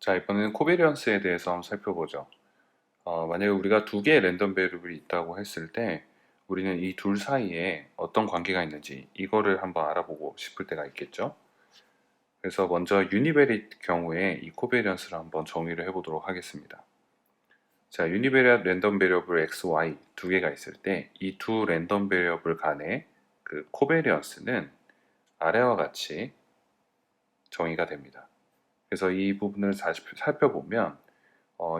자, 이번에는 코베리언스에 대해서 한번 살펴보죠. 만약에 우리가 두 개의 랜덤 베리어블이 있다고 했을 때 우리는 이 둘 사이에 어떤 관계가 있는지 이거를 한번 알아보고 싶을 때가 있겠죠. 그래서 먼저 유니베리 경우에 이 코베리언스를 한번 정의를 해보도록 하겠습니다. 자, 유니베리엇 랜덤 베리어블 x, y 두 개가 있을 때 이 두 랜덤 베리어블 간의 그 코베리언스는 아래와 같이 정의가 됩니다. 그래서 이 부분을 다시 살펴보면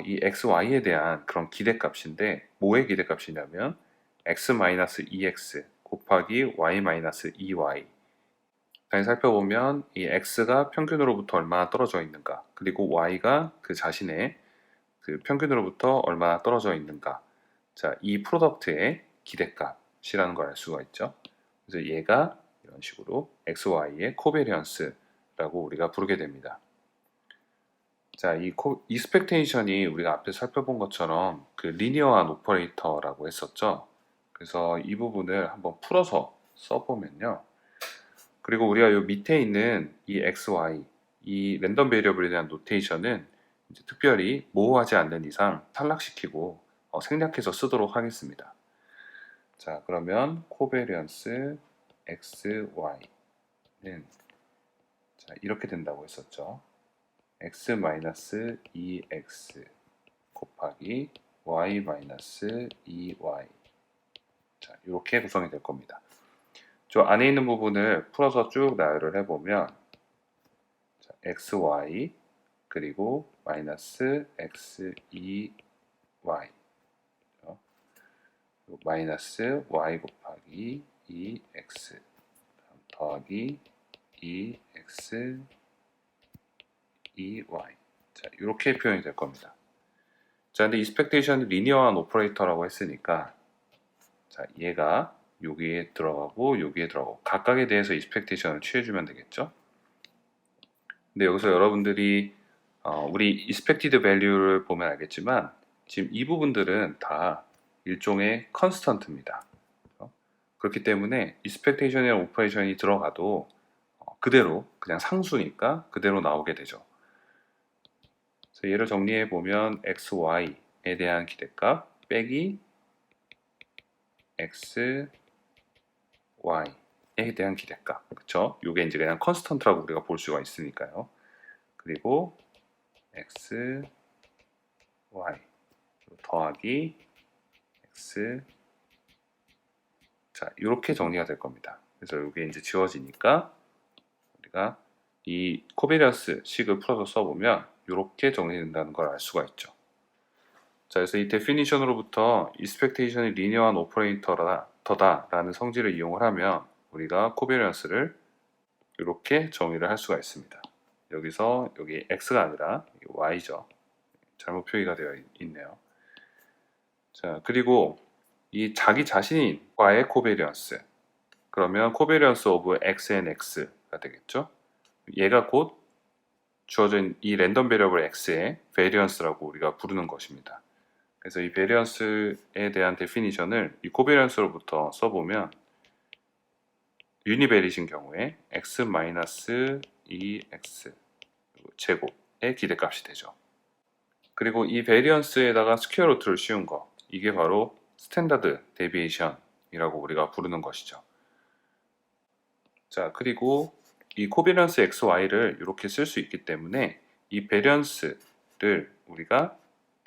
이 xy에 대한 그런 기대값인데 뭐의 기대값이냐면 x-2x 곱하기 y-2y. 다시 살펴보면 이 x가 평균으로부터 얼마나 떨어져 있는가, 그리고 y가 그 자신의 그 평균으로부터 얼마나 떨어져 있는가. 자, 이 프로덕트의 기대값이라는 걸 알 수가 있죠. 그래서 얘가 이런 식으로 xy의 코베리언스라고 우리가 부르게 됩니다. 자, 이 이스펙테이션이 우리가 앞에 살펴본 것처럼 그 리니어한 오퍼레이터라고 했었죠. 그래서 이 부분을 한번 풀어서 써보면요. 그리고 우리가 이 밑에 있는 이 xy, 이 랜덤 베리어블에 대한 노테이션은 이제 특별히 모호하지 않는 이상 탈락시키고 생략해서 쓰도록 하겠습니다. 자, 그러면 코베리언스 xy는 자, 이렇게 된다고 했었죠. x-2x 곱하기 y-2y. 자, 이렇게 구성이 될 겁니다. 저 안에 있는 부분을 풀어서 쭉 나열을 해보면 자, xy 그리고 마이너스 x2y 마이너스 y 곱하기 2x 더하기 2x 2y. 자, 이렇게 표현이 될 겁니다. 자, 근데 expectation은 리니어한 오퍼레이터라고 했으니까 자, 얘가 여기에 들어가고 여기에 들어가고 각각에 대해서 expectation을 취해주면 되겠죠. 근데 여기서 여러분들이 우리 expected value를 보면 알겠지만 지금 이 부분들은 다 일종의 constant입니다. 그렇기 때문에 expectation이라는 오퍼레이션이 들어가도 그대로 그냥 상수니까 그대로 나오게 되죠. 그래서 얘를 정리해 보면 xy에 대한 기대값 빼기 xy에 대한 기대값, 그쵸? 이게 이제 그냥 컨스턴트라고 우리가 볼 수가 있으니까요. 그리고 xy 더하기 x. 자, 이렇게 정리가 될 겁니다. 그래서 이게 이제 지워지니까 우리가 이 코베리언스 식을 풀어서 써보면 이렇게 정리된다는 걸 알 수가 있죠. 자, 그래서 이 데피니션으로부터 expectation이 리니어한 오퍼레이터다라는 성질을 이용을 하면 우리가 코베리언스를 이렇게 정의를 할 수가 있습니다. 여기서 여기 x가 아니라 y죠. 잘못 표기가 되어 있네요. 자, 그리고 이 자기 자신과의 코베리언스. 그러면 코베리언스 오브 x and x가 되겠죠. 얘가 곧 주어진 이 랜덤 베리어블 x의 베리언스라고 우리가 부르는 것입니다. 그래서 이 베리언스에 대한 데피니션을 이 코베리언스로부터 써보면 유니베리신 경우에 x-2x 제곱의 기대값이 되죠. 그리고 이 베리언스에다가 스퀘어 루트를 씌운 거, 이게 바로 스탠다드 데비에이션이라고 우리가 부르는 것이죠. 자, 그리고 이 코베리언스 xy를 이렇게 쓸 수 있기 때문에 이 베리언스를 우리가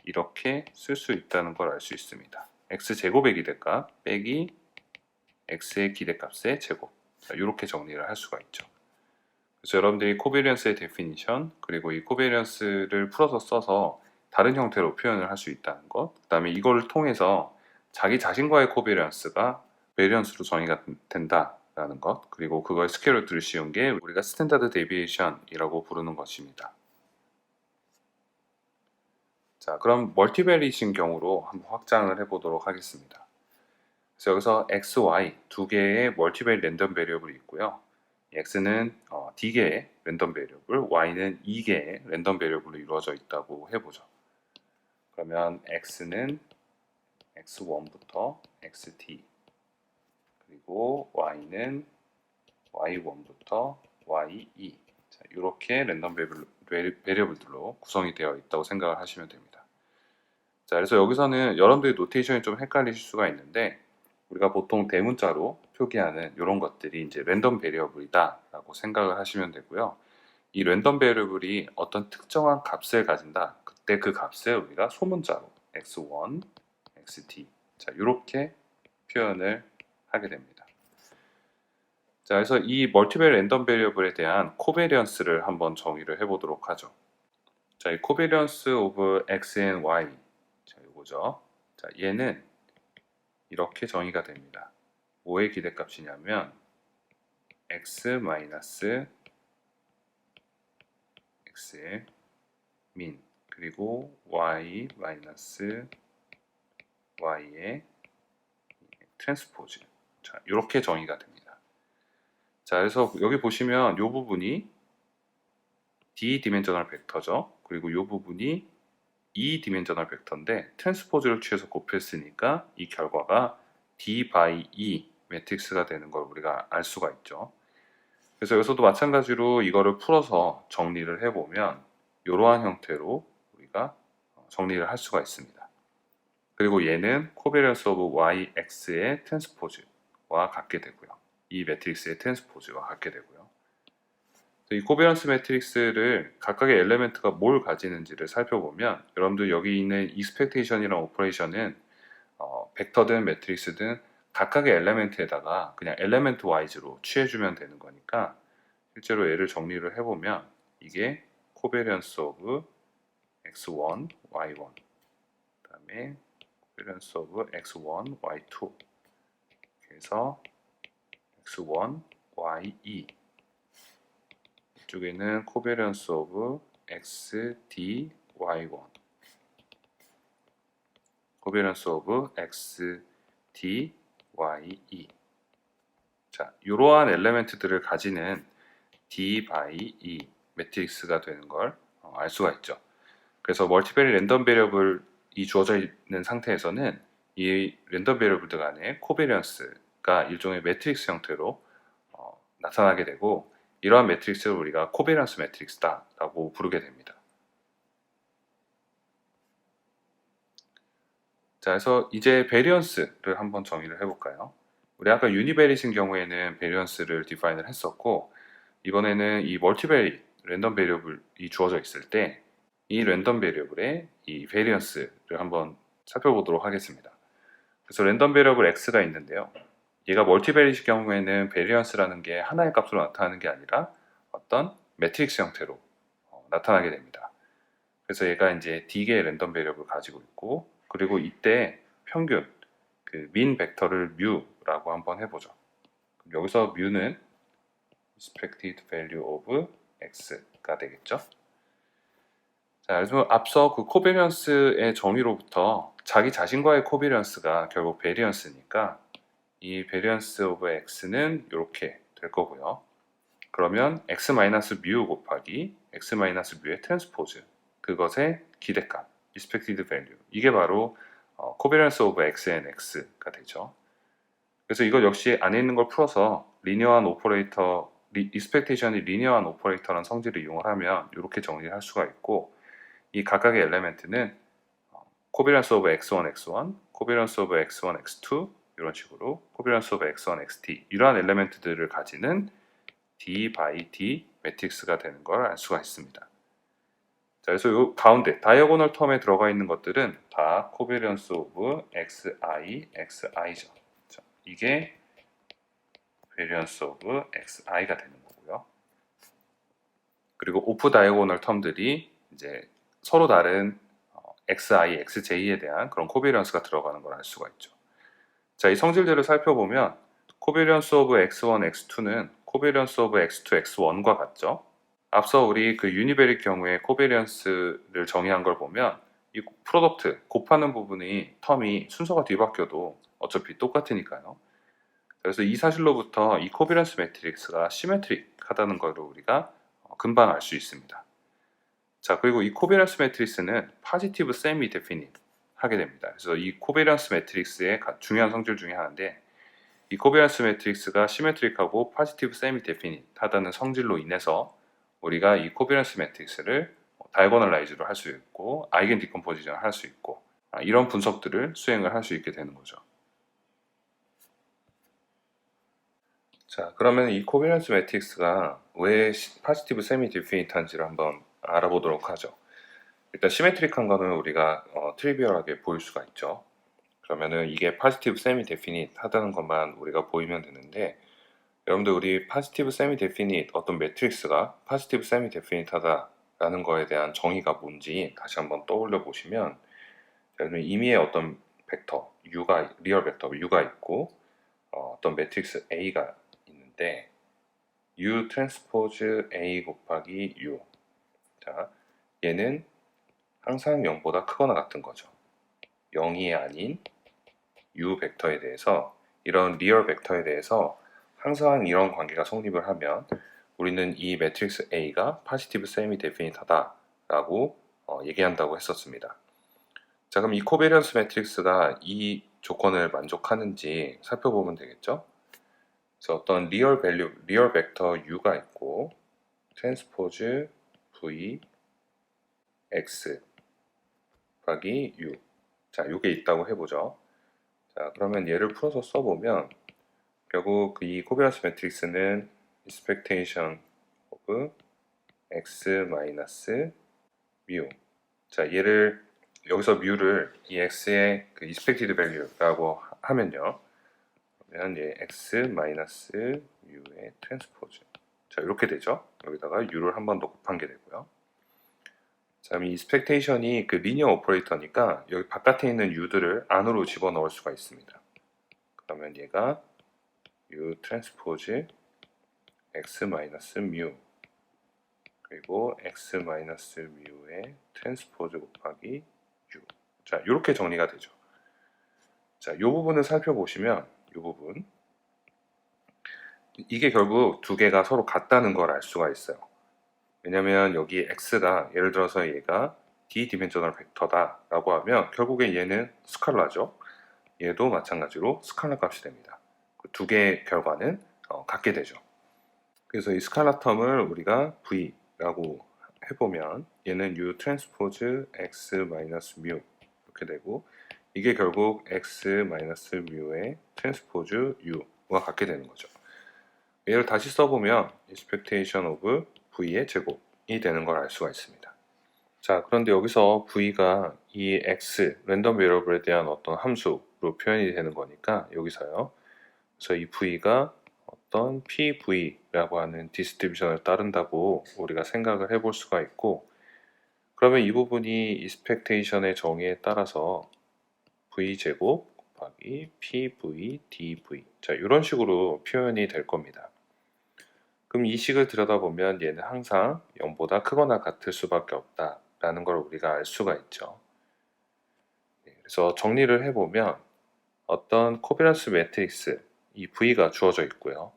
이렇게 쓸 수 있다는 걸 알 수 있습니다. x제곱의 기대값 빼기 x의 기대값의 제곱. 자, 이렇게 정리를 할 수가 있죠. 그래서 여러분들이 코베리언스의 데피니션 그리고 이 코베리언스를 풀어서 써서 다른 형태로 표현을 할 수 있다는 것, 그 다음에 이걸 통해서 자기 자신과의 코베리언스가 베리언스로 정의가 된다라는 것, 그리고 그걸 스퀘어 루트를 씌운 게 우리가 스탠다드 데비에이션이라고 부르는 것입니다. 자, 그럼 멀티베리이신 경우로 한번 확장을 해보도록 하겠습니다. 그래서 여기서 x, y 두 개의 멀티베리 랜덤 베리어블이 있고요. x는 d개의 랜덤 베리어블, y는 2개의 랜덤 베리어블로 이루어져 있다고 해보죠. 그러면 x는 x1부터 xt, 그리고 y는 y1부터 y2. 자, 이렇게 랜덤 베리어블들로 구성이 되어 있다고 생각을 하시면 됩니다. 자, 그래서 여기서는 여러분들의 노테이션이 좀 헷갈리실 수가 있는데 우리가 보통 대문자로 표기하는 이런 것들이 이제 랜덤 베리어블이다라고 생각을 하시면 되고요. 이 랜덤 베리어블이 어떤 특정한 값을 가진다. 그때 그 값을 우리가 소문자로 x1, xt 자, 이렇게 표현을 하게 됩니다. 자, 그래서 이 멀티벨 랜덤 베리어블에 대한 코베리언스를 한번 정의를 해보도록 하죠. 자, 이 코베리언스 오브 x and y 자, 이거죠. 자, 얘는 이렇게 정의가 됩니다. 뭐의 기대값이냐면 x 마이너스 x의 민 그리고 y 마이너스 y의 트랜스포즈 자, 이렇게 정의가 됩니다. 자, 그래서 여기 보시면 이 부분이 d 디멘저널 벡터죠. 그리고 이 부분이 e 디멘저널 벡터인데 트랜스포즈를 취해서 곱했으니까 이 결과가 d by e 매트릭스가 되는 걸 우리가 알 수가 있죠. 그래서 여기서도 마찬가지로 이거를 풀어서 정리를 해보면 이러한 형태로 우리가 정리를 할 수가 있습니다. 그리고 얘는 코베리언스 오브 yx의 트랜스포즈와 같게 되고요. 이 매트릭스의 트랜스포즈와 같게 되고요. 이 코베리언스 매트릭스를 각각의 엘레멘트가 뭘 가지는지를 살펴보면 여러분들 여기 있는 익스펙테이션이라는 오퍼레이션은 벡터든 매트릭스든 각각의 엘레멘트에다가 그냥 엘레멘트 와이즈로 취해주면 되는 거니까 실제로 얘를 정리를 해보면 이게 코베리언스 오브 x1, y1 그 다음에 코베리언스 오브 x1, y2 그래서 x1, y2 이쪽에는 코베리언스 오브 xd, y1 코베리언스 오브 xd, y2 자, 이러한 엘레멘트들을 가지는 d by e 매트릭스가 되는 걸 알 수가 있죠. 그래서 멀티베리 랜덤 베리어블이 주어져 있는 상태에서는 이 랜덤 베리어블들 간의 코베리언스가 일종의 매트릭스 형태로 나타나게 되고 이러한 매트릭스를 우리가 코베리언스 매트릭스다 라고 부르게 됩니다. 자, 그래서 이제 베리언스를 한번 정의를 해볼까요? 우리 아까 유니베리스인 경우에는 베리언스를 디파인을 했었고 이번에는 이 멀티베리 랜덤 베리어블이 주어져 있을 때 이 랜덤 베리어블의 이 베리언스를 한번 살펴보도록 하겠습니다. 그래서 랜덤 베리어블 x가 있는데요. 얘가 멀티베리식 경우에는 베리언스라는 게 하나의 값으로 나타나는 게 아니라 어떤 매트릭스 형태로 나타나게 됩니다. 그래서 얘가 이제 D개의 랜덤 베리어블을 가지고 있고 그리고 이때 평균 그 민 벡터를 뮤라고 한번 해보죠. 여기서 뮤는 expected value of x가 되겠죠. 자, 그래서 앞서 그 코베리언스의 정의로부터 자기 자신과의 코베리언스가 결국 베리언스니까 이 베리언스 오브 x는 이렇게 될 거고요. 그러면 x-뮤 곱하기 x-뮤의 트랜스포즈 그것의 기대값 expected value 이게 바로 코베리언스 오브 x and x가 되죠. 그래서 이것 역시 안에 있는 걸 풀어서 리니어한 오퍼레이터 expectation이 리니어한 오퍼레이터라는 성질을 이용을 하면 이렇게 정리를 할 수가 있고 이 각각의 엘레멘트는 코베리언스 오브 x1, x1, 코베리언스 오브 x1, x2 이런 식으로 코베리언스 오브 x1, xt 이러한 엘레멘트들을 가지는 d by d 매트릭스가 되는 걸 알 수가 있습니다. 자, 그래서 이 가운데 다이어고널 텀에 들어가 있는 것들은 다 코베리언스 오브 xi, xi죠. 자, 이게 베리언스 오브 xi가 되는 거고요. 그리고 오프 다이어고널 텀들이 이제 서로 다른 xi, xj에 대한 그런 코베리언스가 들어가는 걸 알 수가 있죠. 자, 이 성질들을 살펴보면 코베리언스 오브 x1, x2는 코베리언스 오브 x2, x1과 같죠. 앞서 우리 그 유니베릭 경우에 코베리언스를 정의한 걸 보면 이 프로덕트, 곱하는 부분이 텀이 순서가 뒤바뀌어도 어차피 똑같으니까요. 그래서 이 사실로부터 이 코베리언스 매트릭스가 시메트릭하다는 걸 우리가 금방 알 수 있습니다. 자, 그리고 이 코베리언스 매트릭스는 포지티브 세미 데피닛 하게 됩니다. 그래서 이 코베리언스 매트릭스의 중요한 성질 중에 하나인데 이 코베리언스 매트릭스가 시메트릭하고 포지티브 세미 데피닛 하다는 성질로 인해서 우리가 이 코비런스 매트릭스를 다이고널라이즈로 할 수 있고 아이겐 디컴포지션을 할 수 있고 이런 분석들을 수행을 할 수 있게 되는 거죠. 자, 그러면 이 코비런스 매트릭스가 왜 파지티브 세미 디피니트한지를 한번 알아보도록 하죠. 일단 시메트릭한 거는 우리가 트리비얼하게 보일 수가 있죠. 그러면은 이게 파지티브 세미 데피닛 하다는 것만 우리가 보이면 되는데, 여러분들 우리 파지티브 세미 데피닛 어떤 매트릭스가 파지티브 세미 데피닛 하다라는 거에 대한 정의가 뭔지 다시 한번 떠올려 보시면, 여러분 임의의 어떤 벡터 U가 리얼 벡터 U가 있고 어떤 매트릭스 A가 있는데 U 트랜스포즈 A 곱하기 U, 자 얘는 항상 0보다 크거나 같은 거죠. 0이 아닌 U 벡터에 대해서, 이런 리얼 벡터에 대해서 항상 이런 관계가 성립을 하면 우리는 이 매트릭스 A가 파지티브 세미 데피니트하다 라고 얘기한다고 했었습니다. 자, 그럼 이 코베리언스 매트릭스가 이 조건을 만족하는지 살펴보면 되겠죠. 그래서 어떤 리얼 밸류, 리얼 벡터 U가 있고 트랜스포즈 V X 곱하기 U, 자, 이게 있다고 해보죠. 자, 그러면 얘를 풀어서 써보면 결국 이 코비런스 매트릭스는 expectation of x 마이너스 mu, 자, 얘를 여기서 mu를 이 x의 그 expected value라고 하면요, 그러면 얘 x 마이너스 mu의 트랜스포즈, 자, 이렇게 되죠. 여기다가 u를 한 번 더 곱한 게 되고요. 자, 이 expectation이 그 리니어 오퍼레이터니까 여기 바깥에 있는 u들을 안으로 집어넣을 수가 있습니다. 그러면 얘가 u 트랜스포즈 x 마이너스 mu 그리고 x 마이너스 mu의 트랜스포즈 곱하기 u, 자, 이렇게 정리가 되죠. 자, 이 부분을 살펴보시면 이 부분, 이게 결국 두 개가 서로 같다는 걸 알 수가 있어요. 왜냐면 여기 x가, 예를 들어서 얘가 d-디멘셔널 벡터다 라고 하면 결국에 얘는 스칼라죠. 얘도 마찬가지로 스칼라 값이 됩니다. 두 개의 결과는 같게 되죠. 그래서 이 스칼라 텀을 우리가 v라고 해보면 얘는 u 트랜스포즈 x 마이너스 mu 이렇게 되고, 이게 결국 x 마이너스 mu의 트랜스포즈 u와 같게 되는 거죠. 얘를 다시 써보면 expectation of v의 제곱이 되는 걸 알 수가 있습니다. 자, 그런데 여기서 v가 이 x 랜덤 베리어블에 대한 어떤 함수로 표현이 되는 거니까 여기서요, 그래서 이 v가 어떤 PV라고 하는 디스트리뷰션을 따른다고 우리가 생각을 해볼 수가 있고, 그러면 이 부분이 expectation의 정의에 따라서 V제곱 곱하기 PV DV, 자, 이런 식으로 표현이 될 겁니다. 그럼 이 식을 들여다보면 얘는 항상 0보다 크거나 같을 수밖에 없다라는 걸 우리가 알 수가 있죠. 그래서 정리를 해보면 어떤 코비런스 매트릭스 이 V가 주어져 있고요.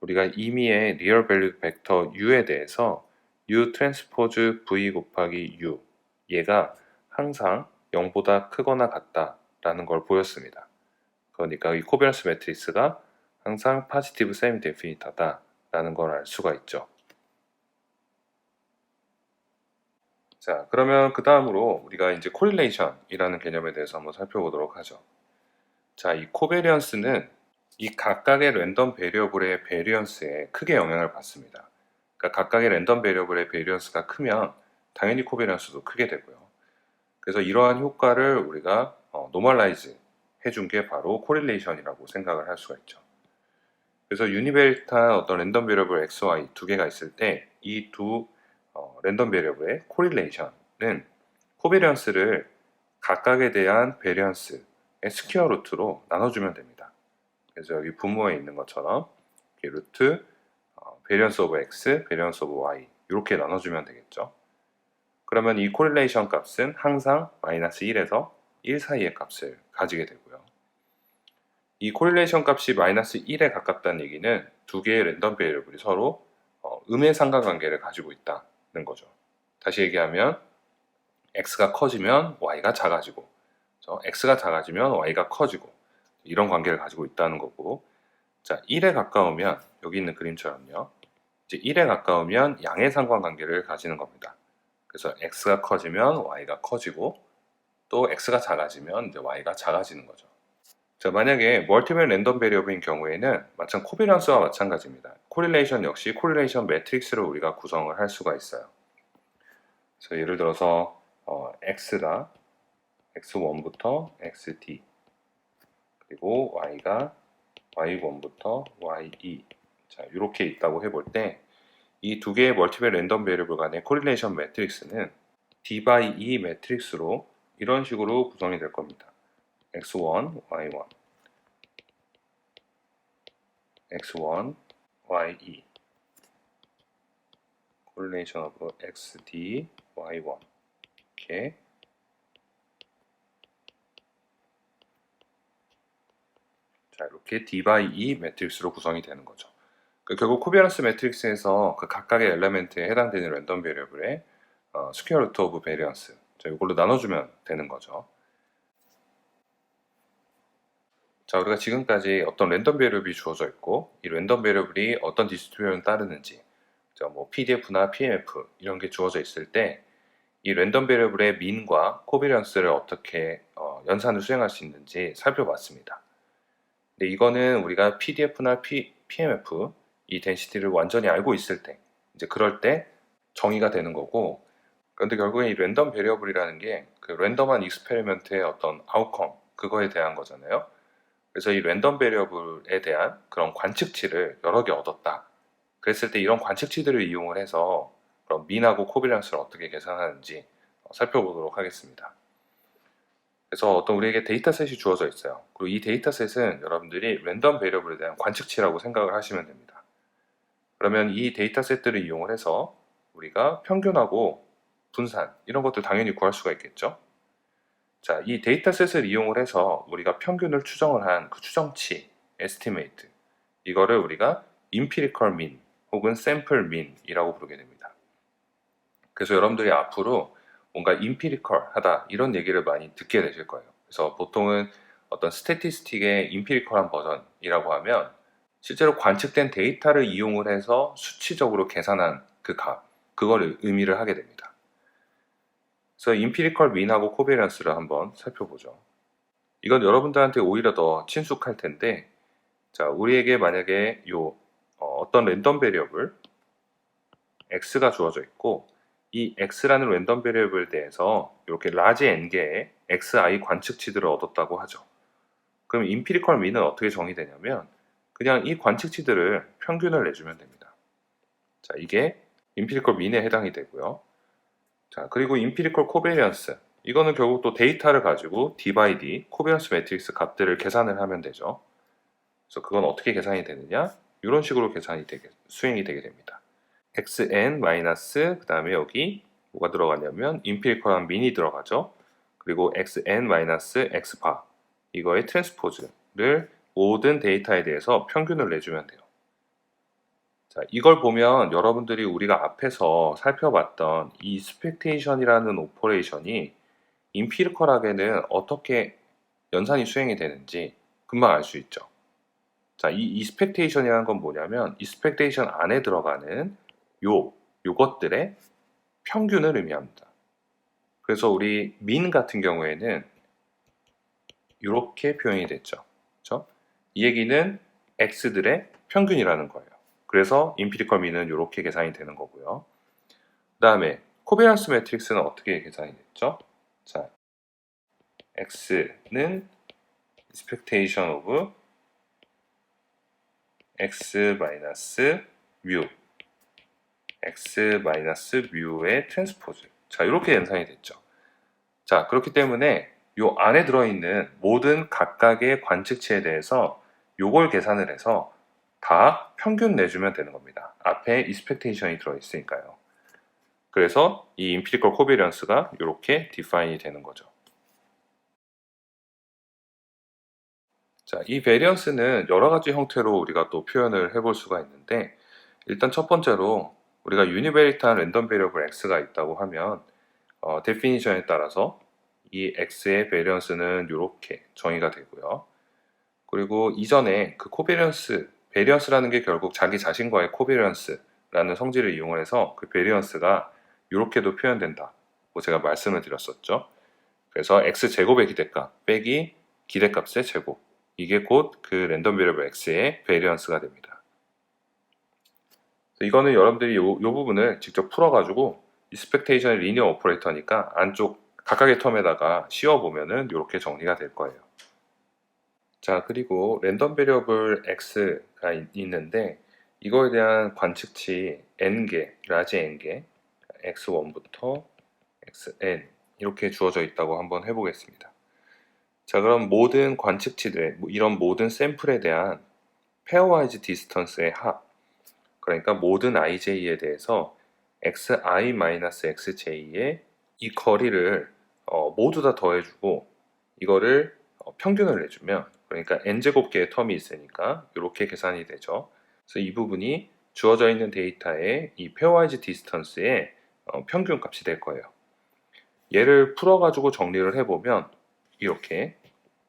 우리가 임의의 리얼 밸류 벡터 U에 대해서 U 트랜스포즈 V 곱하기 U, 얘가 항상 0보다 크거나 같다라는 걸 보였습니다. 그러니까 이 코비런스 매트릭스가 항상 파지티브 세미 데피니트하다라는 걸 알 수가 있죠. 자, 그러면 그 다음으로 우리가 이제 코릴레이션이라는 개념에 대해서 한번 살펴보도록 하죠. 자, 이 코베리언스는 이 각각의 랜덤 베리어블의 베리언스에 크게 영향을 받습니다. 그러니까 각각의 랜덤 베리어블의 베리언스가 크면 당연히 코베리언스도 크게 되고요. 그래서 이러한 효과를 우리가 노멀라이즈 해준 게 바로 코릴레이션이라고 생각을 할 수가 있죠. 그래서 유니베리트한 어떤 랜덤 베리어블 x, y 두 개가 있을 때 이 두 랜덤 베리어블의 코릴레이션은 코베리언스를 각각에 대한 베리언스의 스퀘어 루트로 나눠주면 됩니다. 그래서 여기 분모에 있는 것처럼 루트 베리언스 오브 x, 베리언스 오브 y 이렇게 나눠주면 되겠죠. 그러면 이 코릴레이션 값은 항상 마이너스 1에서 1 사이의 값을 가지게 되고요. 이 코릴레이션 값이 마이너스 1에 가깝다는 얘기는 두 개의 랜덤 베리어블이 서로 음의 상관관계를 가지고 있다는 거죠. 다시 얘기하면 x가 커지면 y가 작아지고, x가 작아지면 y가 커지고, 이런 관계를 가지고 있다는 거고, 자, 1에 가까우면 여기 있는 그림처럼요, 이제 1에 가까우면 양의 상관관계를 가지는 겁니다. 그래서 x가 커지면 y가 커지고 또 x가 작아지면 이제 y가 작아지는 거죠. 자, 만약에 멀티플 랜덤 베리어블인 경우에는 마찬 코비런스와 마찬가지입니다. 코릴레이션 역시 코릴레이션 매트릭스를 우리가 구성을 할 수가 있어요. 그래서 예를 들어서 x가 x1부터 xd 그리고 y가 y1부터 y2 자, 이렇게 있다고 해볼 때 이 두 개의 멀티플 랜덤 베리어블 간의 코릴레이션 매트릭스는 d by e 매트릭스로 이런 식으로 구성이 될 겁니다. x1, y1 x1, y2 correlation of xd, y1 이렇게 자 이렇게 d by e 매트릭스로 구성이 되는 거죠. 결국 코비런스 매트릭스에서 그 각각의 엘리멘트에 해당되는 랜덤 베리어블의 스퀘어 루트 오브 베리언스 자 이걸로 나눠주면 되는 거죠. 자, 우리가 지금까지 어떤 랜덤 베리어블이 주어져 있고 이 랜덤 베리어블이 어떤 디스트리뷰션을 따르는지 뭐 PDF나 PMF 이런 게 주어져 있을 때 이 랜덤 베리어블의 민과 코비런스를 어떻게 연산을 수행할 수 있는지 살펴봤습니다. 근데 이거는 우리가 PDF나 PMF 이 덴시티를 완전히 알고 있을 때 이제 그럴 때 정의가 되는 거고 그런데 결국에 이 랜덤 베리어블이라는 게 그 랜덤한 익스페리먼트의 어떤 아웃컴 그거에 대한 거잖아요. 그래서 이 랜덤 베리어블에 대한 그런 관측치를 여러 개 얻었다. 그랬을 때 이런 관측치들을 이용을 해서 그럼 민하고 코비런스를 어떻게 계산하는지 살펴보도록 하겠습니다. 그래서 어떤 우리에게 데이터셋이 주어져 있어요. 그리고 이 데이터셋은 여러분들이 랜덤 베리어블에 대한 관측치라고 생각을 하시면 됩니다. 그러면 이 데이터셋들을 이용을 해서 우리가 평균하고 분산 이런 것들 당연히 구할 수가 있겠죠. 자, 이 데이터셋을 이용을 해서 우리가 평균을 추정을 한 그 추정치, estimate 이거를 우리가 empirical mean 혹은 sample mean이라고 부르게 됩니다. 그래서 여러분들이 앞으로 뭔가 empirical 하다 이런 얘기를 많이 듣게 되실 거예요. 그래서 보통은 어떤 스태티스틱의 empirical한 버전이라고 하면 실제로 관측된 데이터를 이용을 해서 수치적으로 계산한 그 값, 그걸 의미를 하게 됩니다. 그래서 empirical mean하고 covariance를 한번 살펴보죠. 이건 여러분들한테 오히려 더 친숙할 텐데, 자, 우리에게 만약에 어떤 랜덤 베리어블 x가 주어져 있고, 이 x라는 랜덤 베리어블에 대해서 이렇게 라지 n개의 xi 관측치들을 얻었다고 하죠. 그럼 empirical mean은 어떻게 정의되냐면, 그냥 이 관측치들을 평균을 내주면 됩니다. 자, 이게 empirical mean에 해당이 되고요. 자, 그리고 empirical covariance. 이거는 결국 또 데이터를 가지고 d by d, 코비런스 매트릭스 값들을 계산을 하면 되죠. 그래서 그건 어떻게 계산이 되느냐? 이런 식으로 수행이 되게 됩니다. xn 마이너스 그 다음에 여기 뭐가 들어가냐면 empirical한 mean이 들어가죠. 그리고 xn 마이너스 x바 이거의 트랜스포즈를 모든 데이터에 대해서 평균을 내주면 돼요. 자, 이걸 보면 여러분들이 우리가 앞에서 살펴봤던 이 expectation이라는 오퍼레이션이 임피리컬하게는 어떻게 연산이 수행이 되는지 금방 알 수 있죠. 자, 이 expectation이라는 건 뭐냐면 expectation 안에 들어가는 요것들의 평균을 의미합니다. 그래서 우리 mean 같은 경우에는 이렇게 표현이 됐죠. 그렇죠? 이 얘기는 x들의 평균이라는 거예요. 그래서 임피리컬 mean은 이렇게 계산이 되는 거고요. 그 다음에 코비런스 매트릭스는 어떻게 계산이 됐죠? 자, x는 expectation of x 마이너스 뮤 x 마이너스 뮤의 트랜스포즈 자 이렇게 연산이 됐죠. 자 그렇기 때문에 요 안에 들어있는 모든 각각의 관측치에 대해서 요걸 계산을 해서 다 평균 내주면 되는 겁니다. 앞에 expectation이 들어있으니까요. 그래서 이 empirical covariance가 이렇게 define이 되는 거죠. 자, 이 variance는 여러 가지 형태로 우리가 또 표현을 해볼 수가 있는데 일단 첫 번째로 우리가 유니베리트한 랜덤 베리어블 x가 있다고 하면 데피니션에 따라서 이 x의 베리언스는 이렇게 정의가 되고요. 그리고 이전에 그 코베리언스, 베리언스라는 게 결국 자기 자신과의 코베리언스 라는 성질을 이용해서 그 베리언스가 이렇게도 표현된다. 제가 말씀을 드렸었죠. 그래서 x제곱의 기대값 빼기 기대값의 제곱. 이게 곧 그 랜덤 베리어블 x의 베리언스가 됩니다. 이거는 여러분들이 이 부분을 직접 풀어가지고 expectation의 리니어 오퍼레이터니까 안쪽 각각의 텀에다가 씌워보면은 이렇게 정리가 될 거예요. 자, 그리고 랜덤 베리어블 x가 있는데 이거에 대한 관측치 n개, 라지 n개, x1부터 xn 이렇게 주어져 있다고 한번 해보겠습니다. 자, 그럼 모든 관측치들, 이런 모든 샘플에 대한 페어와이즈 디스턴스의 합, 그러니까 모든 ij에 대해서 xi-xj의 이 거리를 모두 다 더해주고 이거를 평균을 내주면, 그러니까 n제곱개의 텀이 있으니까 이렇게 계산이 되죠. 그래서 이 부분이 주어져 있는 데이터의 이 페어와이즈 디스턴스의 평균 값이 될 거예요. 얘를 풀어가지고 정리를 해보면 이렇게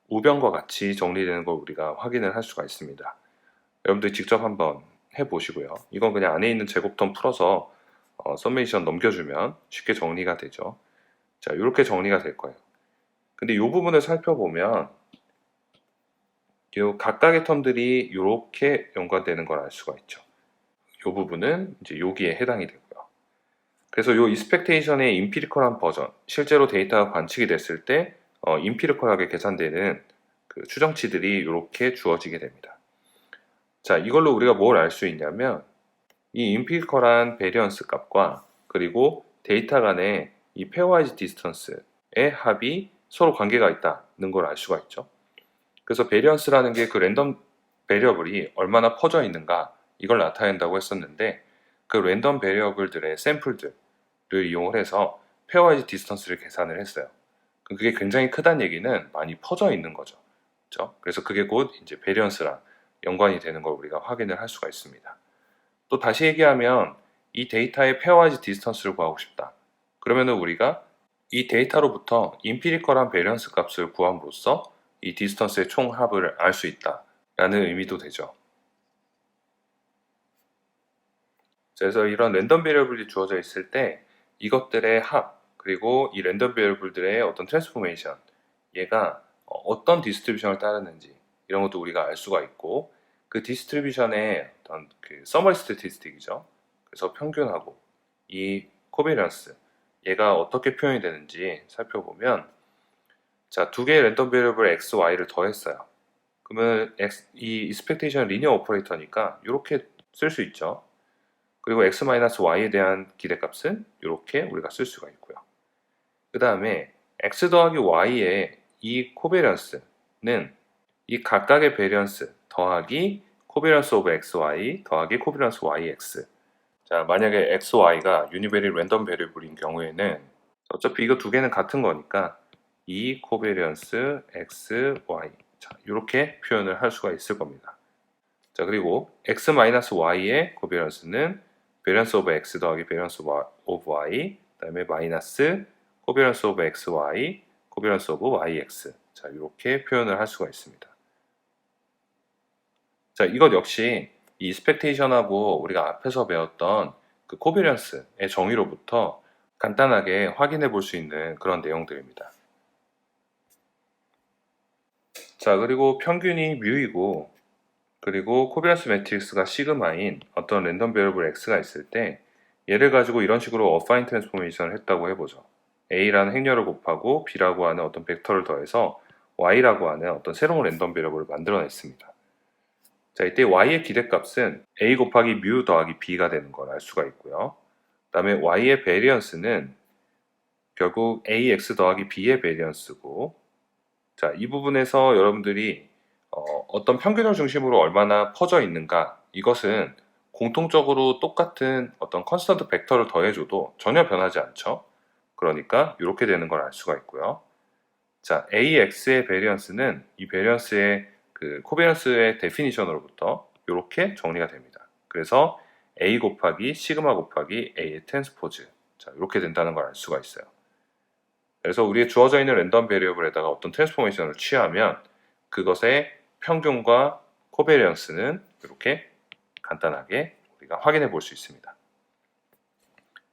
우변과 같이 정리되는 걸 우리가 확인을 할 수가 있습니다. 여러분들 직접 한번 해보시고요. 이건 그냥 안에 있는 제곱텀 풀어서 서메이션 넘겨주면 쉽게 정리가 되죠. 자, 이렇게 정리가 될 거예요. 근데 이 부분을 살펴보면 이 각각의 텀들이 이렇게 연관되는 걸 알 수가 있죠. 이 부분은 이제 여기에 해당이 되고요. 그래서 이 익스펙테이션의 임피리컬한 버전, 실제로 데이터가 관측이 됐을 때 임피리컬하게 계산되는 그 추정치들이 이렇게 주어지게 됩니다. 자, 이걸로 우리가 뭘 알 수 있냐면 이 임피리컬한 베리언스 값과 그리고 데이터 간의 이 페어와이즈 디스턴스의 합이 서로 관계가 있다는 걸 알 수가 있죠. 그래서 베리언스라는 게 그 랜덤 베리어블이 얼마나 퍼져 있는가 이걸 나타낸다고 했었는데 그 랜덤 베리어블들의 샘플들을 이용을 해서 페어와이즈 디스턴스를 계산을 했어요. 그게 굉장히 크다는 얘기는 많이 퍼져 있는 거죠. 그렇죠? 그래서 그게 곧 이제 베리언스랑 연관이 되는 걸 우리가 확인을 할 수가 있습니다. 또 다시 얘기하면 이 데이터의 페어와이즈 디스턴스를 구하고 싶다. 그러면은 우리가 이 데이터로부터 임피리컬한 베리언스 값을 구함으로써 이 디스턴스의 총합을 알 수 있다라는 의미도 되죠. 그래서 이런 랜덤 베리어블이 주어져 있을 때 이것들의 합, 그리고 이 랜덤 베리어블들의 어떤 트랜스포메이션, 얘가 어떤 디스트리뷰션을 따르는지 이런 것도 우리가 알 수가 있고, 그 디스트리뷰션의 어떤 그 서머리 스태티스틱이죠. 그래서 평균하고 이 코베리언스, 얘가 어떻게 표현이 되는지 살펴보면, 자, 두 개의 랜덤 베리어블 x, y를 더했어요. 그러면 이 expectation 리니어 오퍼레이터니까 이렇게 쓸 수 있죠. 그리고 x-y에 대한 기대값은 이렇게 우리가 쓸 수가 있고요. 그 다음에 x 더하기 y의 이 코베리언스는 이 각각의 베리언스 더하기 코베리언스 오브 xy 더하기 코베리언스 yx. 자, 만약에 xy가 유니베리 랜덤 베리어블인 경우에는 어차피 이거 두 개는 같은 거니까 이 코베리언스 xy, 자, 이렇게 표현을 할 수가 있을 겁니다. 자, 그리고 x-y의 코베리언스는 베리언스 오브 x 더하기 베리언스 오브 y, 그 다음에 마이너스 코베리언스 오브 xy, 코베리언스 오브 yx. 자, 이렇게 표현을 할 수가 있습니다. 자, 이것 역시 이 익스펙테이션하고 우리가 앞에서 배웠던 그 코베리언스의 정의로부터 간단하게 확인해 볼 수 있는 그런 내용들입니다. 자, 그리고 평균이 뮤이고, 그리고 코베리언스 매트릭스가 시그마인 어떤 랜덤 베리어블 x가 있을 때 얘를 가지고 이런 식으로 어파인 트랜스포메이션을 했다고 해보죠. a라는 행렬을 곱하고 b라고 하는 어떤 벡터를 더해서 y라고 하는 어떤 새로운 랜덤 베리어블을 만들어냈습니다. 자, 이때 y의 기대값은 a 곱하기 뮤 더하기 b가 되는 걸 알 수가 있고요. 그 다음에 y의 베리언스는 결국 ax 더하기 b의 베리언스고, 자, 이 부분에서 여러분들이 어떤 평균을 중심으로 얼마나 퍼져 있는가, 이것은 공통적으로 똑같은 어떤 컨스턴트 벡터를 더해줘도 전혀 변하지 않죠. 그러니까 이렇게 되는 걸 알 수가 있고요. 자, AX의 베리언스는 이 베리언스의 그 코베리언스의 데피니션으로부터 이렇게 정리가 됩니다. 그래서 A 곱하기 시그마 곱하기 A의 트랜스포즈, 자, 이렇게 된다는 걸 알 수가 있어요. 그래서 우리의 주어져 있는 랜덤 베리어블에다가 어떤 트랜스포메이션을 취하면 그것의 평균과 코베리언스는 이렇게 간단하게 우리가 확인해 볼 수 있습니다.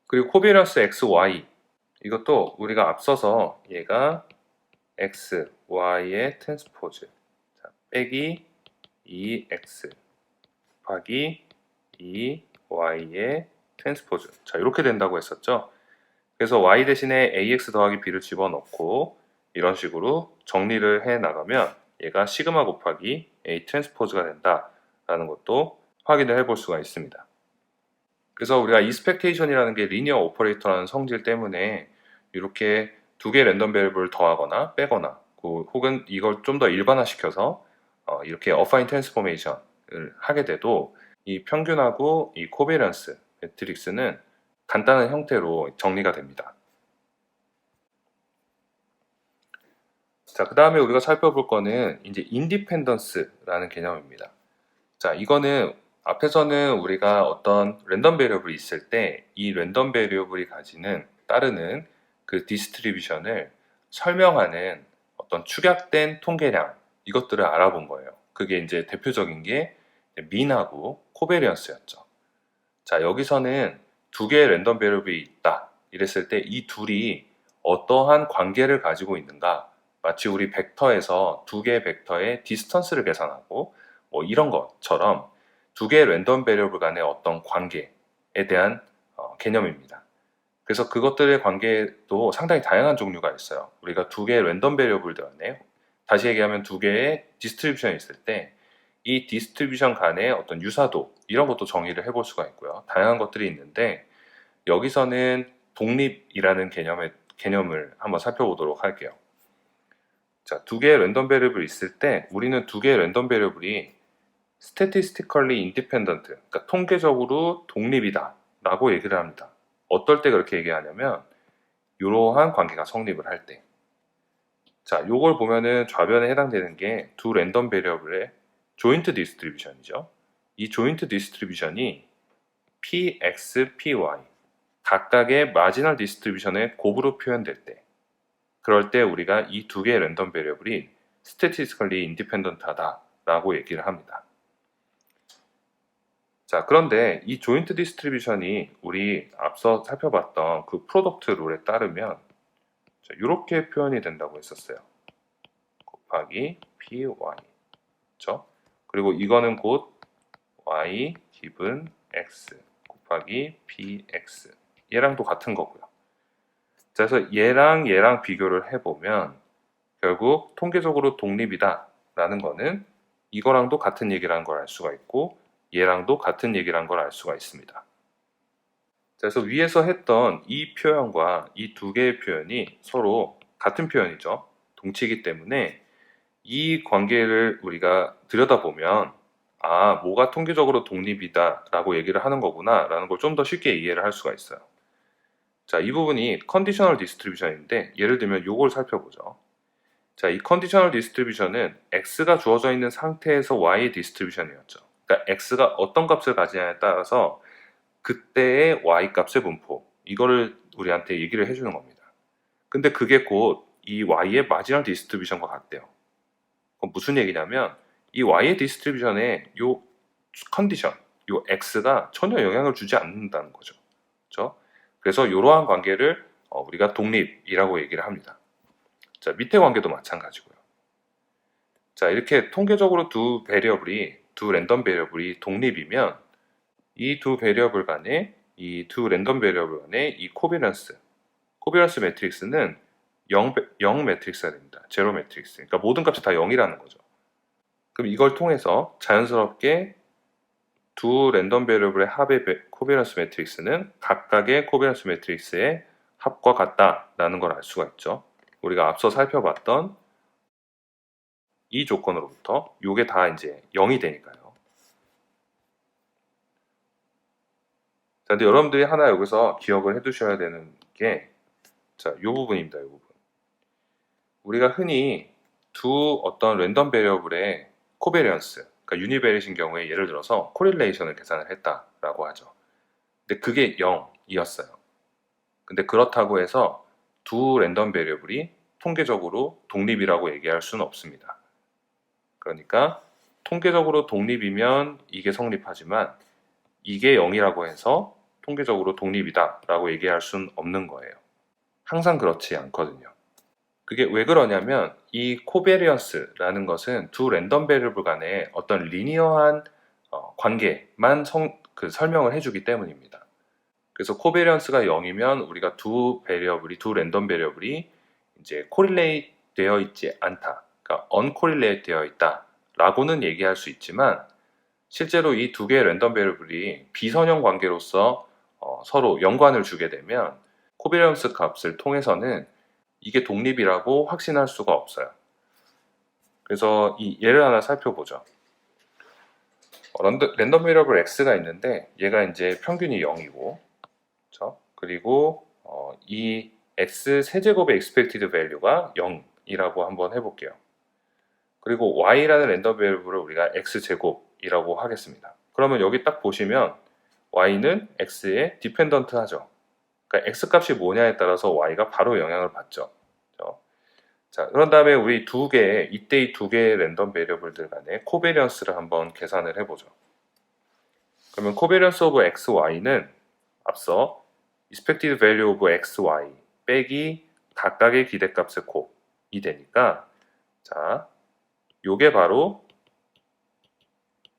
그리고 코비런스 x, y 이것도 우리가 앞서서 얘가 x, y의 트랜스포즈 빼기 2x 곱하기 2y의 트랜스포즈 이렇게 된다고 했었죠. 그래서 y 대신에 ax 더하기 b를 집어넣고 이런 식으로 정리를 해 나가면 얘가 시그마 곱하기 a 트랜스포즈가 된다라는 것도 확인을 해볼 수가 있습니다. 그래서 우리가 expectation이라는 게 리니어 오퍼레이터라는 성질 때문에 이렇게 두 개의 랜덤 베리어블을 더하거나 빼거나 혹은 이걸 좀 더 일반화시켜서 이렇게 어파인 트랜스포메이션을 하게 돼도 이 평균하고 이 코베런스 매트릭스는 간단한 형태로 정리가 됩니다. 자, 그 다음에 우리가 살펴볼 거는 이제 인디펜던스라는 개념입니다. 자, 이거는 앞에서는 우리가 어떤 랜덤 베리어블이 있을 때 이 랜덤 베리어블이 따르는 그 디스트리뷰션을 설명하는 어떤 축약된 통계량 이것들을 알아본 거예요. 그게 이제 대표적인 게 민하고 코베리언스였죠. 자, 여기서는 두 개의 랜덤 베리어블이 있다 이랬을 때 이 둘이 어떠한 관계를 가지고 있는가, 마치 우리 벡터에서 두 개의 벡터의 디스턴스를 계산하고 뭐 이런 것처럼 두 개의 랜덤 베리어블 간의 어떤 관계에 대한 개념입니다. 그래서 그것들의 관계도 상당히 다양한 종류가 있어요. 우리가 두 개의 랜덤 베리어블들 간에, 다시 얘기하면 두 개의 디스트리뷰션이 있을 때 이 디스트리뷰션 간의 어떤 유사도 이런 것도 정의를 해볼 수가 있고요. 다양한 것들이 있는데 여기서는 독립이라는 개념을 한번 살펴보도록 할게요. 자, 두 개의 랜덤 베리어블이 있을 때 우리는 두 개의 랜덤 베리어블이 statistically independent, 그러니까 통계적으로 독립이다 라고 얘기를 합니다. 어떨 때 그렇게 얘기하냐면 이러한 관계가 성립을 할 때. 자, 요걸 보면은 좌변에 해당되는 게 두 랜덤 베리어블의 조인트 디스트리뷰션이죠. 이 조인트 디스트리뷰션이 px, py 각각의 마지널 디스트리뷰션의 곱으로 표현될 때, 그럴 때 우리가 이 두 개의 랜덤 베리어블이 statistically independent 하다라고 얘기를 합니다. 자, 그런데 이 조인트 디스트리뷰션이 우리 앞서 살펴봤던 그 프로덕트 룰에 따르면 이렇게 표현이 된다고 했었어요. 곱하기 py. 그렇죠? 그리고 이거는 곧 y 기분 x 곱하기 px. 얘랑도 같은 거고요. 자, 그래서 얘랑 비교를 해보면 결국 통계적으로 독립이다 라는 거는 이거랑도 같은 얘기라는 걸 알 수가 있고 얘랑도 같은 얘기라는 걸 알 수가 있습니다. 자, 그래서 위에서 했던 이 표현과 이 두 개의 표현이 서로 같은 표현이죠. 동치이기 때문에 이 관계를 우리가 들여다보면 뭐가 통계적으로 독립이다 라고 얘기를 하는 거구나 라는 걸 좀 더 쉽게 이해를 할 수가 있어요. 자, 이 부분이 컨디셔널 디스트리뷰션인데 예를 들면 요걸 살펴보죠. 자, 이 컨디셔널 디스트리뷰션은 x가 주어져 있는 상태에서 y의 디스트리뷰션이었죠. 그러니까 x가 어떤 값을 가지냐에 따라서 그때의 y 값의 분포, 이거를 우리한테 얘기를 해주는 겁니다. 근데 그게 곧 이 y의 마지막 디스트리뷰션과 같대요. 그럼 무슨 얘기냐면 이 y의 디스트리뷰션에 요 컨디션, 요 x가 전혀 영향을 주지 않는다는 거죠. 그렇죠? 그래서 이러한 관계를 우리가 독립이라고 얘기를 합니다. 자, 밑에 관계도 마찬가지고요. 자, 이렇게 통계적으로 두 랜덤 베리어블이 독립이면 이 두 베리어블 간의 이 두 랜덤 베리어블 간의 이 코비런스 매트릭스는 0 매트릭스가 됩니다. 제로 매트릭스. 그러니까 모든 값이 다 0이라는 거죠. 그럼 이걸 통해서 자연스럽게 두 랜덤 베리어블의 합의 코비런스 매트릭스는 각각의 코비런스 매트릭스의 합과 같다라는 걸 알 수가 있죠. 우리가 앞서 살펴봤던 이 조건으로부터 이게 다 이제 0이 되니까요. 자, 근데 여러분들이 하나 여기서 기억을 해 두셔야 되는 게, 자, 이 부분입니다. 이 부분. 우리가 흔히 두 어떤 랜덤 베리어블의 코베리언스, 그러니까 유니베리신 경우에 예를 들어서 코릴레이션을 계산을 했다라고 하죠. 근데 그게 0이었어요. 근데 그렇다고 해서 두 랜덤 베리어블이 통계적으로 독립이라고 얘기할 수는 없습니다. 그러니까 통계적으로 독립이면 이게 성립하지만 이게 0이라고 해서 통계적으로 독립이다 라고 얘기할 수는 없는 거예요. 항상 그렇지 않거든요. 그게 왜 그러냐면 이 코베리언스라는 것은 두 랜덤 베리어블 간의 어떤 리니어한 관계만 설명을 해주기 때문입니다. 그래서 코베리언스가 0이면 우리가 두 랜덤 베리어블이 이제 코릴레이트 되어 있지 않다. 그러니까 언코릴레이트 되어 있다. 라고는 얘기할 수 있지만 실제로 이 두 개의 랜덤 베리어블이 비선형 관계로서 서로 연관을 주게 되면 코베리언스 값을 통해서는 이게 독립이라고 확신할 수가 없어요. 그래서 이 예를 하나 살펴보죠. 랜덤 베리어블 x가 있는데 얘가 이제 평균이 0이고, 그렇죠? 그리고 이 x 세제곱의 expected value가 0이라고 한번 해볼게요. 그리고 y라는 랜덤 베리어블을 우리가 x제곱이라고 하겠습니다. 그러면 여기 딱 보시면 y는 x에 디펜던트 하죠. 그러니까 x 값이 뭐냐에 따라서 y가 바로 영향을 받죠. 그렇죠? 자, 그런 다음에 우리 이때 이 두 개의 랜덤 베리어블들 간의 코베리언스를 한번 계산을 해보죠. 그러면 코베리언스 오브 xy는 앞서 expected value of xy 빼기 각각의 기대값의 곱이 되니까, 자, 요게 바로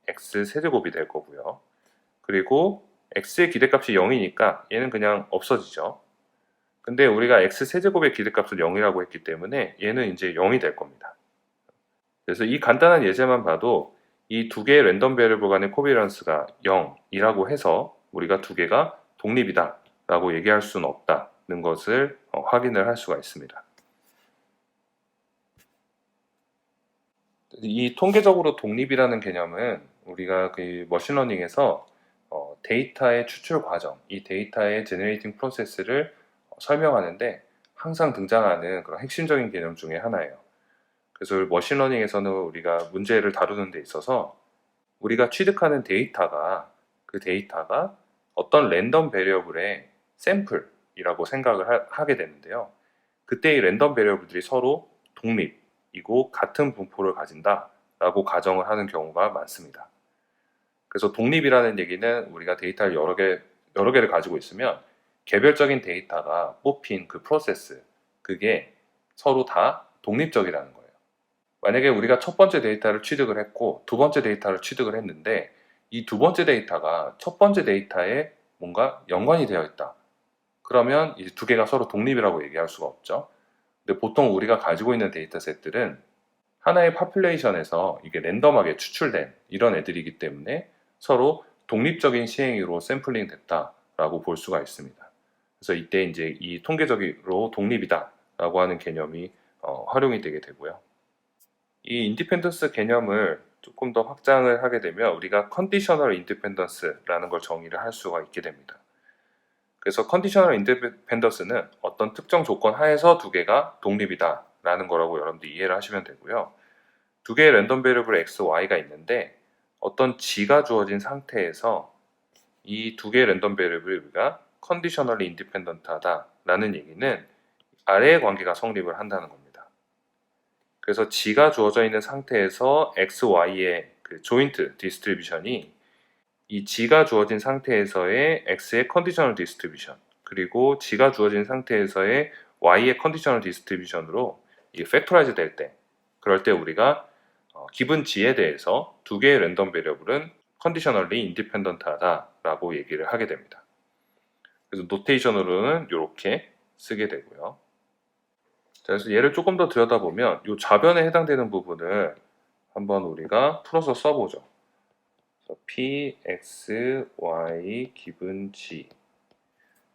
x 세제곱이 될 거고요. 그리고 x의 기대값이 0이니까 얘는 그냥 없어지죠. 근데 우리가 x 세제곱의 기대값을 0이라고 했기 때문에 얘는 이제 0이 될 겁니다. 그래서 이 간단한 예제만 봐도 이 두 개의 랜덤 베리어블 간의 코비런스가 0이라고 해서 우리가 두 개가 독립이다 라고 얘기할 수는 없다는 것을 확인을 할 수가 있습니다. 이 통계적으로 독립이라는 개념은 우리가 그 머신러닝에서 데이터의 추출 과정, 이 데이터의 제너레이팅 프로세스를 설명하는데 항상 등장하는 그런 핵심적인 개념 중에 하나예요. 그래서 머신러닝에서는 우리가 문제를 다루는 데 있어서 우리가 취득하는 그 데이터가 어떤 랜덤 베리어블의 샘플이라고 생각을 하게 되는데요. 그때 이 랜덤 베리어블들이 서로 독립이고 같은 분포를 가진다라고 가정을 하는 경우가 많습니다. 그래서 독립이라는 얘기는 우리가 데이터를 여러 개를 가지고 있으면 개별적인 데이터가 뽑힌 그 프로세스, 그게 서로 다 독립적이라는 거예요. 만약에 우리가 첫 번째 데이터를 취득을 했고 두 번째 데이터를 취득을 했는데 이 두 번째 데이터가 첫 번째 데이터에 뭔가 연관이 되어 있다. 그러면 이 두 개가 서로 독립이라고 얘기할 수가 없죠. 근데 보통 우리가 가지고 있는 데이터셋들은 하나의 파퓰레이션에서 이게 랜덤하게 추출된 이런 애들이기 때문에 서로 독립적인 시행위로 샘플링 됐다라고 볼 수가 있습니다. 그래서 이때 이제 이 통계적으로 독립이다라고 하는 개념이 활용이 되게 되고요. 이 인디펜던스 개념을 조금 더 확장을 하게 되면 우리가 컨디셔널 인디펜던스라는 걸 정의를 할 수가 있게 됩니다. 그래서 컨디셔널 인디펜던스는 어떤 특정 조건 하에서 두 개가 독립이다 라는 거라고 여러분들 이해를 하시면 되고요. 두 개의 랜덤 베리어블 x, y가 있는데 어떤 g가 주어진 상태에서 이 두 개의 랜덤 베리어블이 우리가 컨디셔널리 인디펜던트하다 라는 얘기는 아래의 관계가 성립을 한다는 겁니다. 그래서 g가 주어져 있는 상태에서 x, y의 그 조인트 디스트리뷰션이 이 g가 주어진 상태에서의 x의 컨디셔널 디스트리뷰션 그리고 g가 주어진 상태에서의 y의 컨디셔널 디스트리뷰션으로 이게 팩토라이즈 될 때, 그럴 때 우리가 기분 g에 대해서 두 개의 랜덤 베리어블은 컨디셔널리 인디펜던트하다 라고 얘기를 하게 됩니다. 그래서 노테이션으로는 이렇게 쓰게 되고요. 자, 그래서 얘를 조금 더 들여다보면 이 좌변에 해당되는 부분을 한번 우리가 풀어서 써보죠. p, x, y, 기분 g.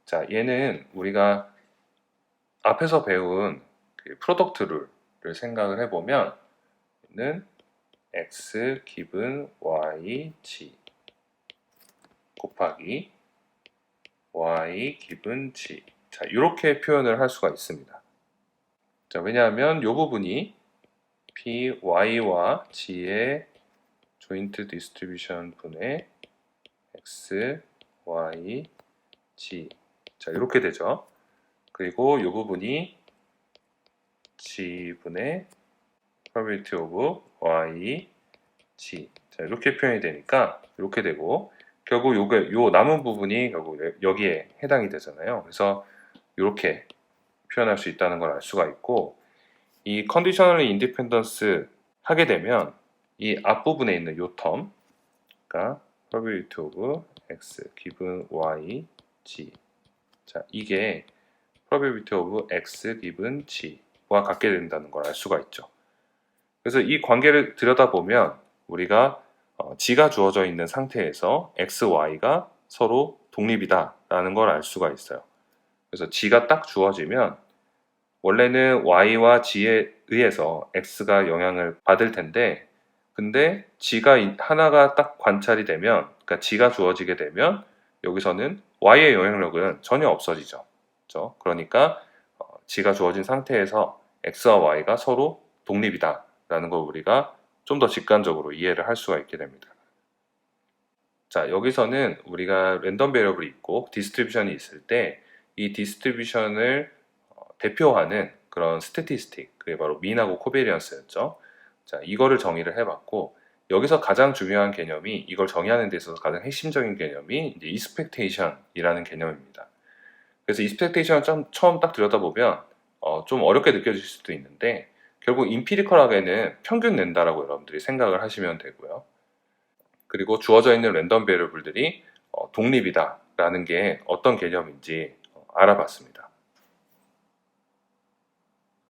자, 얘는 우리가 앞에서 배운 그 프로덕트 룰을 생각을 해보면 얘는 x 기분 y g 곱하기 y 기분 g. 자, 이렇게 표현을 할 수가 있습니다. 자, 왜냐하면 이 부분이 p, y와 g의 조인트 디스트리뷰션 분의 x, y, g. 자, 이렇게 되죠. 그리고 이 부분이 g분의 probability of y, g. 자, 이렇게 표현이 되니까 이렇게 되고, 결국 요 남은 부분이 결국 여기에 해당이 되잖아요. 그래서 이렇게 표현할 수 있다는 걸 알 수가 있고, 이 conditionally independence 하게 되면 이 앞부분에 있는 요 텀, 그러니까 probability of x given y g, 자 이게 probability of x given g와 같게 된다는 걸 알 수가 있죠. 그래서 이 관계를 들여다보면 우리가 g가 주어져 있는 상태에서 x, y가 서로 독립이다라는 걸 알 수가 있어요. 그래서 g가 딱 주어지면 원래는 y와 g에 의해서 x가 영향을 받을 텐데, 근데 g가 하나가 딱 관찰이 되면, 그러니까 g가 주어지게 되면 여기서는 y의 영향력은 전혀 없어지죠. 그렇죠? 그러니까 g가 주어진 상태에서 x와 y가 서로 독립이다라는 걸 우리가 좀 더 직관적으로 이해를 할 수가 있게 됩니다. 자, 여기서는 우리가 랜덤 베리어블이 있고 디스트리뷰션이 있을 때 이 디스트리뷰션을 대표하는 그런 스태티스틱, 그게 바로 민하고 코베리언스였죠. 자, 이거를 정의를 해봤고, 여기서 가장 중요한 개념이, 이걸 정의하는 데 있어서 가장 핵심적인 개념이 이제 expectation이라는 개념입니다. 그래서 expectation을 처음 딱 들여다보면 좀 어렵게 느껴질 수도 있는데, 결국 임피리컬하게는 평균 낸다라고 여러분들이 생각을 하시면 되고요. 그리고 주어져 있는 랜덤 베리어블들이 독립이다라는 게 어떤 개념인지 알아봤습니다.